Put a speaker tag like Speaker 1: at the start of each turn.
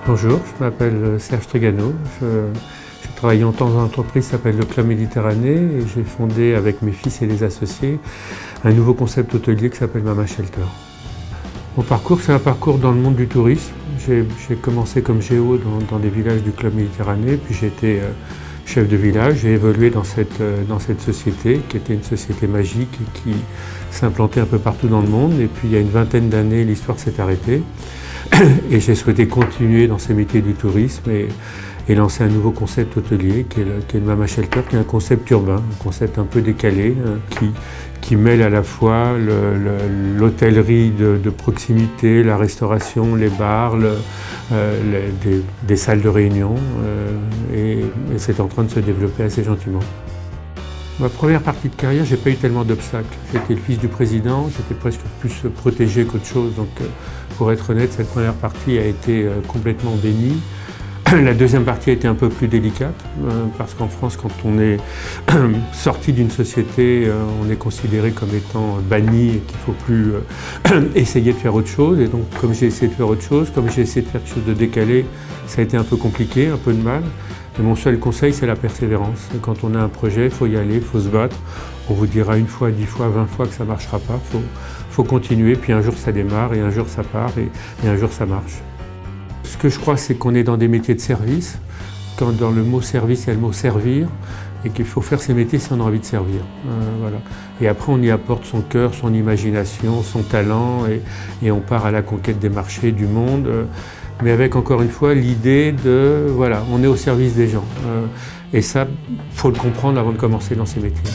Speaker 1: Bonjour, je m'appelle Serge Trégano. Je travaille longtemps dans une entreprise qui s'appelle le Club Méditerranée et j'ai fondé avec mes fils et les associés un nouveau concept hôtelier qui s'appelle Mama Shelter. Mon parcours, c'est un parcours dans le monde du tourisme. J'ai commencé comme géo dans des villages du Club Méditerranée, puis j'ai été chef de village. J'ai évolué dans cette société qui était une société magique et qui s'implantait un peu partout dans le monde. Et puis il y a une vingtaine d'années, l'histoire s'est arrêtée. Et j'ai souhaité continuer dans ces métiers du tourisme et lancer un nouveau concept hôtelier qui est le Mama Shelter, qui est un concept urbain, un concept un peu décalé, qui mêle à la fois l'hôtellerie de proximité, la restauration, les bars, des salles de réunion, et c'est en train de se développer assez gentiment. Ma première partie de carrière, j'ai pas eu tellement d'obstacles. J'étais le fils du président, j'étais presque plus protégé qu'autre chose. Donc, pour être honnête, cette première partie a été complètement bénie. La deuxième partie a été un peu plus délicate, parce qu'en France, quand on est sorti d'une société, on est considéré comme étant banni et qu'il ne faut plus essayer de faire autre chose. Et donc, comme j'ai essayé de faire autre chose, comme j'ai essayé de faire quelque chose de décalé, ça a été un peu compliqué, un peu de mal. Et mon seul conseil, c'est la persévérance. Et quand on a un projet, il faut y aller, il faut se battre. On vous dira 1 fois, 10 fois, 20 fois que ça ne marchera pas. Faut continuer, puis un jour ça démarre, et un jour ça part, et un jour ça marche. Ce que je crois, c'est qu'on est dans des métiers de service. Quand dans le mot service, il y a le mot servir, et qu'il faut faire ces métiers si on a envie de servir. Voilà. Et après, on y apporte son cœur, son imagination, son talent, et on part à la conquête des marchés, du monde. Mais avec, encore une fois, l'idée de, voilà, on est au service des gens. Et ça, il faut le comprendre avant de commencer dans ces métiers.